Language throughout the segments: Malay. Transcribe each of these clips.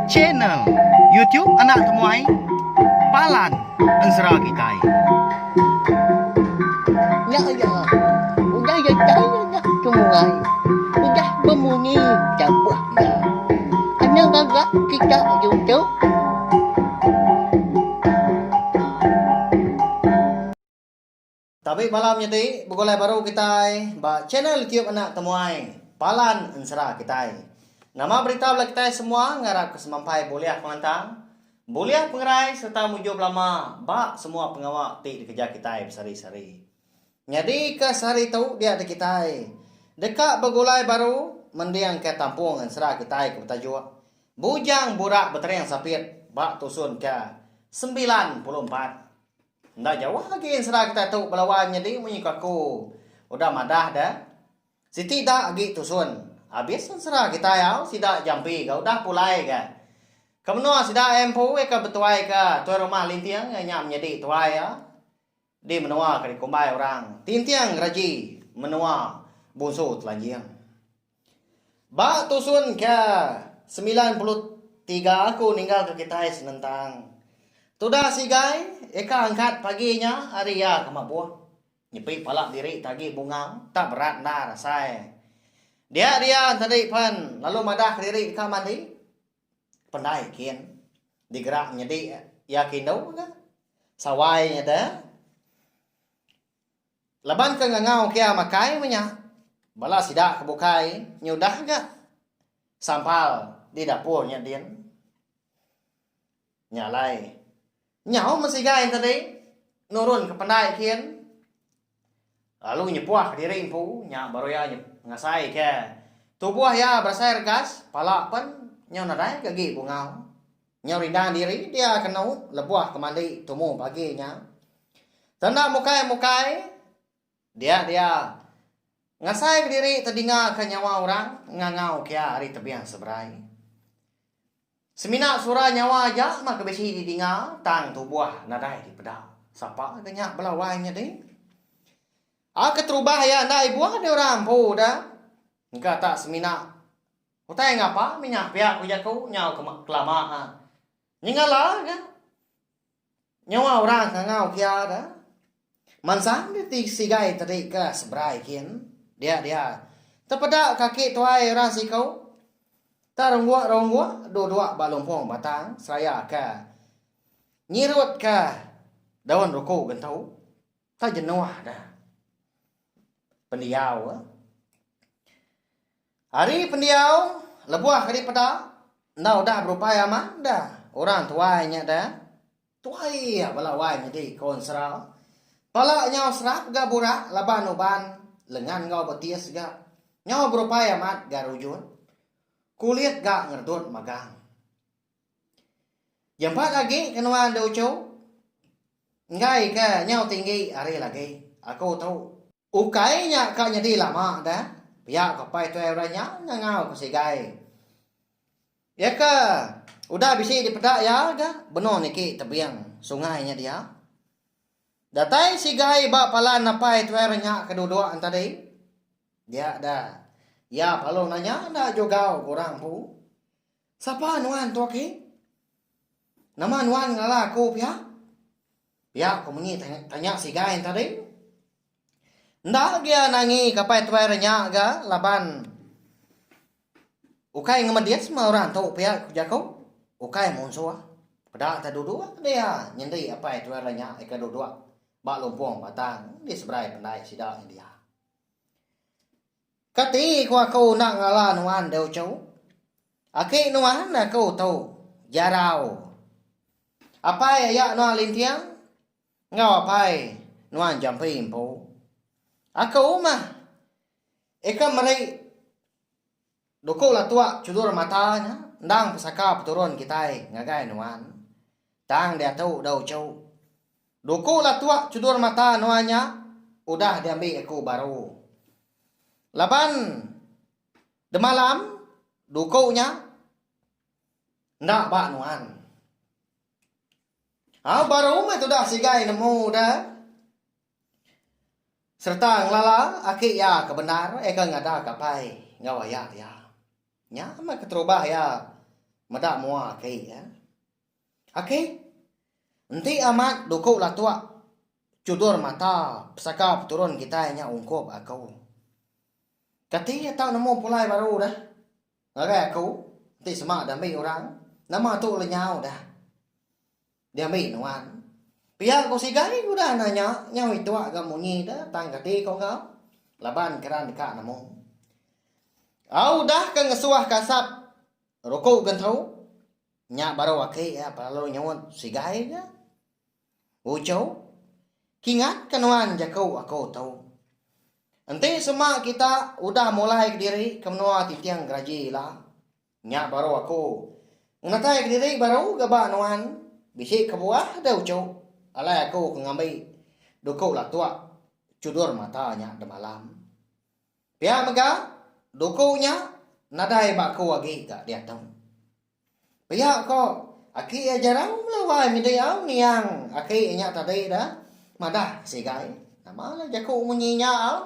Channel YouTube Anak Temuai Palan Ensera Kitai. Ya ya, udah ya saya nak temuai, udah berbunyi dapat ya. Ana gagak kita YouTube. Tapi malam nyati begolai baru kita ba channel YouTube Anak Temuai Palan Ensera Kitai. Nama berita bela kita semua ngarap kesemampai boleh pengantang, boleh pengerai serta mujub lama ba semua pengawak ti dikerja kita bersari-sari. Jadi ke sehari tu dia ada kita dekat begolai baru mendiang ke tampung Ensera kita ke bertajuk Bujang Burak Berteriang Sapit ba tusun ke 94. Ndak jauh lagi Ensera kita tu belawan jadi menyikaku. Udah madah dah. Siti dah agi tusun. Habis Ensera kita ya sida jampi ka udah pulai ka. Kemenua sida empu ka betuai ka tuai rumah lintiang nyam jadi tuai ya. Di menua ka dikumbai orang. Tintiang raji menua bunsu telanjiang. Ba tusun ka 93 aku ninggal ke kita senentang. Tudah si guy, eka angkat paginya hari ya ke mabuah. Nyepi palak diri tagi bunga, tak berat na rasai. Dia tadi pan, lalu madah diri ka mandi. Pandai kian, digerak nyedi yakin dau ka. Sawai nya dah. Laban ke ngangau kia makai menya. Bala sidak kebukai, nyudah ka. Sampal di dapurnya dian. Nyalai. Nyaw masih gay tadi nurun ke pandai kian. Lalu nyepuah diri impu nya baru ya ngasai ke tubuh ya berasai gas palak pen nyaw nadai kagi bungau. Nyaw rindang diri dia kenau lebuah ke mandi tumu paginya. Tanda mukai dia ngasai ke diri terdinga ke nyawa orang ngangau kia hari tebiang seberai. Semina surah nyawa aja maka besi didinga tang tubuh nadai di pedal. Sapa kenyak belawainya deh. Keterubah ya ndak ibu ada orang pu dah. Engka tak semina. Utai ngapa minyak pihak ujaku nyau kelama. Nyingala kan. Nyawa orang ngau kia dah. Mansang di sigai tadi ke sebrai kian. Dia. Tepedak kaki tuai orang sikau. Ta ronggua dua balumpong batang seraya ka nyirut ka daun roko gentau ta jenuah dah pendiau hari pendiau lebuah kali pada nau dah berupaya mah dah orang tuainya dah tuai ya balawainya di konsra pala nyau serap ga burak laban uban lengan ngau betias ga nyau berupaya mat garujun kulit gak ngerdut magang. Yang empat lagi kenuan dojo. Ngai ke nyau tinggi hari lagi. Aku tahu. Ukainya kak jadi lama dah. Pihak kapai tu orangnya ngau ke si gai. Ya ke udah bisi dipedak ya ga. Benar niki tebiang sungainya dia. Datai si gai bak palan napai tu orangnya kedua tadi. Dia dah. Ya, kalau nanya, nak jogau korang pu. Siapa nuan tu ke? Nama nuan ngalah aku pihak. Pihak aku mengi tanya si gain tadi. Ndak dia nangi kapai tuai renya ga laban. Ukai ngemedias semua orang tu pihak jago. Ukai munsua. Pada ta dudua dia nyendi apa tuai renya eka dudua. Bak lumpung batang di seberai pandai sidak dia. Kati ko ako nak ngala nuan daw chow. Aki nuan na ko to jarao. Apai ya nuan lintiang ngaw apai nuan jampi impo. Ako mah eka marai doko la tua cudur matanya ndang pesaka turun kita ngagai nuan. Tang dia tahu daw chow. Doko la tua cudur mata nuannya udah diambil aku baru. Laban de malam dukunya ndak bak nuan. Baru mah tu dah sigai nemu dah. Serta ngelala aki ya kebenar eka ngada kapai ngawaya ya. nya ma ketrobah ya madak mua kai ya. Oke. Nanti amat doko lah tua. Cudur mata pesaka turun kita nya ungkop aku. Kati ya tau namo pulai baru dah. Ngagai aku. Nanti semak dah ambil orang. Nama tu lenyau dah. Dia ambil nuan. Pihak ko sigay udah nanya. Nyaw itu agak munyi dah. Tang kati ko kau. Laban keran dekat namo. Au dah ke ngesuah kasap. Rokok gantau. Nya baru wakil ya. Kalau nyawat sigay ya. Ucau. Kingat kenuan jakau aku tahu. Nanti semua kita udah mulai ke diri kemenua titiang geraji lah. Nya baru aku. Ngatai ke diri baru gaba nuan. Bisik ke buah ada ucau. Alai aku ngambil. Dukuk lah tua. Cudur matanya de malam. Pihak mega. Dukuknya. Nadai baku lagi gak dia tahu. Pihak kok. Aki ajarau melawai midayau ni yang. Aki inyak tadi dah. Madah sigay. Nama lah jaku munyinya au.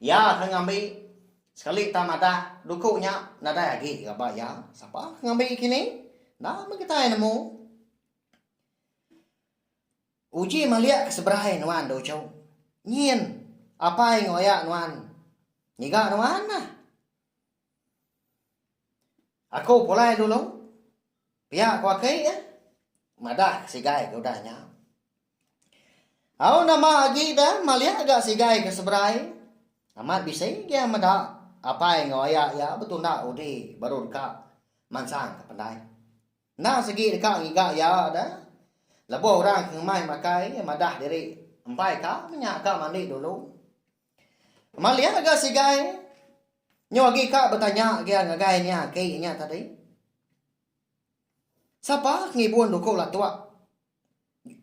Ya kang ngambil. Sekali tak madah. Dukuknya. Nadai lagi gak bayar. Siapa ngambil kini? Nah kita nemu. Uji maliak seberahi nuan do chow. Nyin. Apa yang ngoyak nuan? Niga nuan nah. Aku pulai dulu. Pihak ko akay ya. Madah sigay ko dahnya. Au nama agi dah maliak agak sigay ke seberahi. Amat bising dia madah. Apa yang ngoyak ya betul nak udi baru dekat mansang ke pandai. Nah segi dekat ngiga ya dah. Labo orang kemai makai madah diri empai ka menyak ka mandi dulu. Maliak agak sigay. Nyo agi ka bertanya dia ngagai nya kayaknya tadi. Siapa ngibun dukuk lah tua?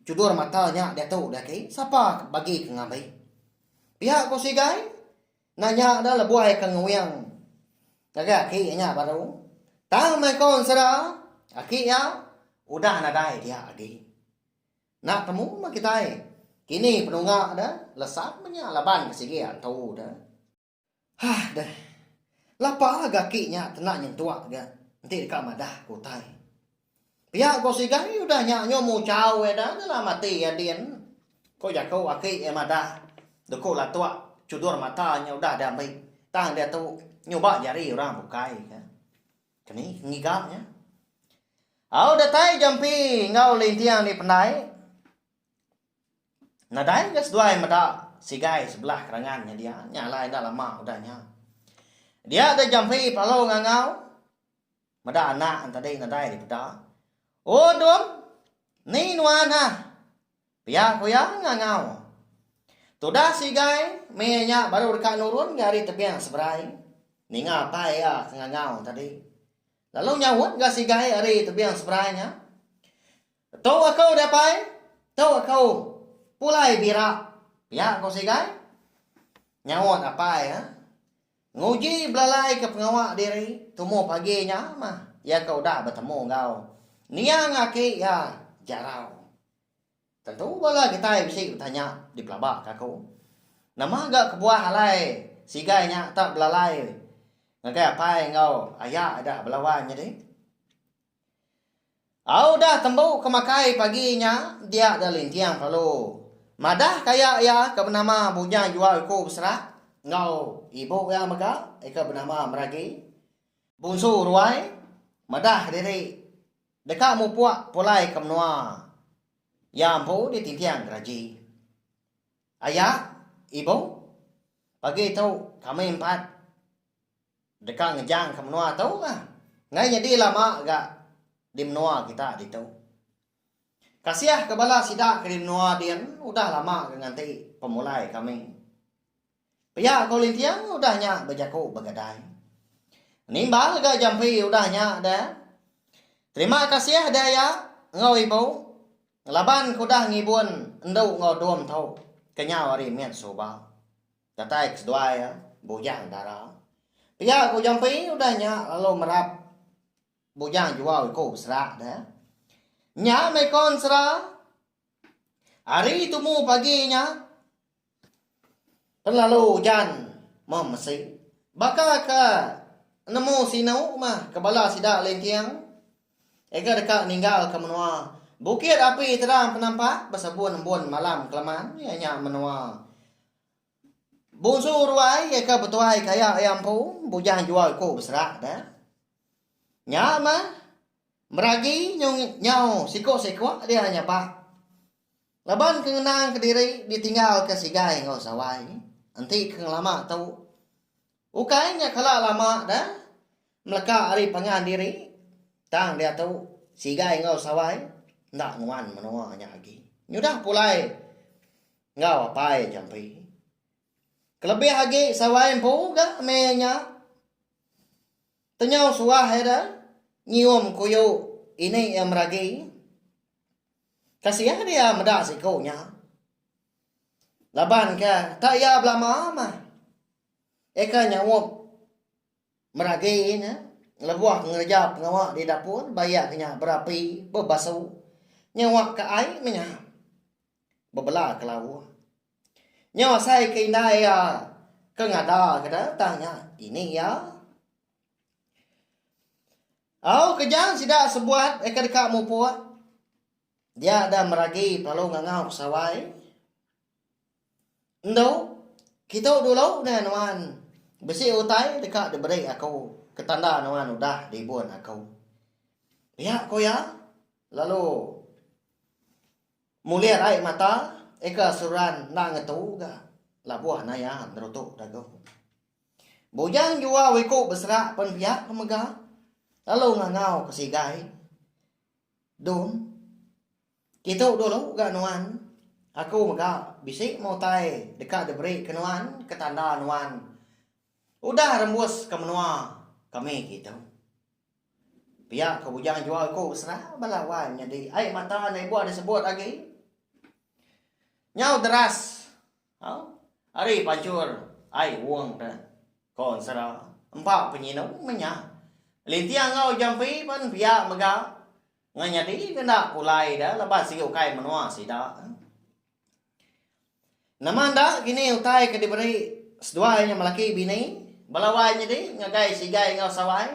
Cudur matanya dia tahu dah kay. Siapa bagi ke ngambil? Pihak ko sigay. Nanya dah lah buai ke nguyang. Agak kayaknya baru. Tang mai kon sera. Aki ya. Udah nadai dia agi. Nak temu mah kita kini penunggak dah. Lesat banyak laban kesigian tahu dah. Hah dah. Lapa agak kinya tenak nyentuak dah. Nanti dekat madah kutai. Pihak ko sigay udah nyanyo mu caw dah. Dalam mati ya dian. Ko jakau aki madah. Dukuk lah tua. Cudur matanya udah ada ambil. Tang dia tu nyoba jari orang bukai kan. Kini ngigapnya. Au datai jampi ngau lintiang di pendai. Nadai gas duai mada sigai sebelah kerangannya dia. Nyalai dah lama udahnya. Dia ada jampi palau ngangau. Mada anak tadi nadai di peda. Oh dom. Ni nuan ha. Pihak ko yang ngangau. Tudah sigay, mayanya baru dekat nurun gari tepiang seberai. Ni ngapa ya ngangau tadi. Lalu nyawut gak sigay ari tepiang seberainya. Tahu aku dapai? Tahu aku pulai bira. Ya kau sigay. Nyawut apa ya? Nguji belalai ke pengawak diri. Tumu paginya mah. Ya kau dah bertemu kau. Niang aki ya jarau. Tentu bala kita bisa bertanya di pelabak aku. Nama agak kebuah halai. Sigainya tak belalai. Ngagai apa yang kau ayah ada belawannya deh. Au dah tembu kemakai paginya. Dia ada lintiang palu. Madah kaya ya ke bernama bujang jual ku berserak. Ngau ibu yang mega. Eka bernama meragi. Bunsu ruai. Madah diri. Dekat mu puak pulai ke menua. Ya ampu di tintiang geraji. Ayah, ibu, pagi tahu kami empat. Dekat ngejang ke menua tahu kah? Ngai jadi lama agak di menua kita di tahu. Kasiah kebala sidak ke di menua dia udah lama ke nganti pemulai kami. Pihak kau lintiang udahnya berjaku begadai. Nimbal gak jampi udahnya dah. Terima kasih daya ngau ibu. Laban ko dah ngibun endau ngodom tau. Kenya wari mian soba. Datai kedua ya. Bujang darah. Pihak ko jampi udahnya lalu merap. Bujang jual ko serak dah. Nya may kon serak. Hari itu mu paginya. Lalu hujan memesi. Baka ka nemu sinau mah kebala sida lentiang. Ega dekat ninggal ke menua. Bukit api terang penampak bersabun-bun malam kelaman nya menua. Bungsu ruai ega betuai kaya ayam pu bujang jual ko besrak dah. Nya mah meragi nyau siko-siko dia hanya pak. Laban kengenang ke diri ditinggal ke sigai ngau sawai. Nanti keng lama tahu. Ukainya kala lama dah. Melaka ari pangan diri. Tang dia tahu sigai ngau sawai. Ndak nguan menua nya lagi. Nyudah pulai. Ngau apai jampi. Kelebih lagi sawai pu ga menya. Tenyau suah heda. Nyium kuyu ini yang meragi. Kasihan dia medak sikonya. Laban ka tak ya belama mah. Eka nyawop meragi nya. Lebuah ngerjap ngawak di dapur bayak nya berapi bebasu. Nyawak ke ai menya. Bebelah ke lawu. Nyawa sai ke indai ya. Ke ngada kada tanya ini ya. Au kejang sida sebuat eka dekat mu puat. Dia ada meragi lalu ngangau sawai. Ndo, kita dulu dah nuan. Besi utai dekat diberi aku. Ketanda nuan udah dibuat aku. Ya ko ya. Lalu mulia air mata. Eka suran na ngetu ga. Labuah naya nerutuk dago. Bujang jua wiko besrak penbiak kemegah. Lalu ngangau kesigai. Dum. Kita dulu gak nuan. Aku mega bisik mau tai dekat diberi ke nuan, ketanda nuan. Udah rembus ke menua kami gitu. Pihak kebujang jual aku serah balawan jadi air mata naik buat disebut lagi. Nyau deras. Hari pancur air uang dah. Kon serah empat penyinau menyah. Lintiang ngau jampi pan pihak mega. Nganyadi kena pulai dah lepas si ukai menua si dah. Naman dah kini utai ke diberi seduanya melaki bini balawai jadi ngagai sigai ngau sawai.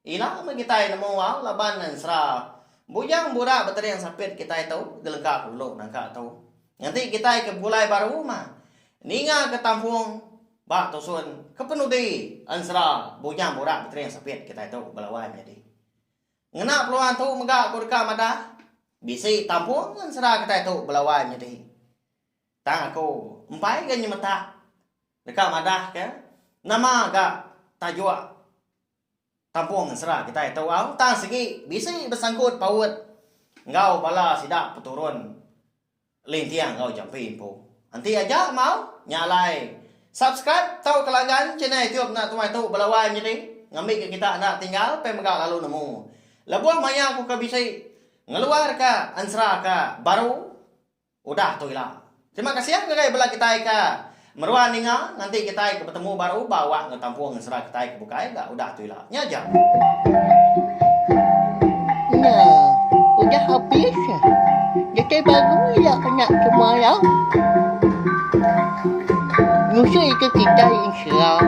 Ila magitai nemu wau laban nan sera. Bujang budak beteri yang sapit kita itu gelengkap dulu nangka tahu. Nanti kita ke pulai baru mah. Ninga ke tampung bak tusun kepenudi ansra bujang budak beteri yang sapit kita itu balawai jadi. Ngena peluang tu megak aku dekat madah. Bisi tampung kan serah kita itu belawan jadi. Tang aku empai kan nyemeta. Dekat madah ke. Nama gak tajua. Tampung serah kita itu. Aku tang segi bisi bersangkut paut. Ngau bala sidak peturun. Lintiang ngau jampi po. Nanti aja mau nyalai. Subscribe tahu kelagan channel YouTube nak tuai tu belawan jadi. Ngambil ke kita nak tinggal pe megak lalu nemu. Labuah maya aku kabisai ngeluar ka ansra ka baru udah tu ilah. Terima kasih ya guys bela kita ka meruan ninga nanti kita bertemu baru bawa ke tampung ansra kita ke bukai enggak udah tu ilah. Nya aja. Nah, udah habis ya. Jadi baru ya kena semua ya. Musuh itu kita insya.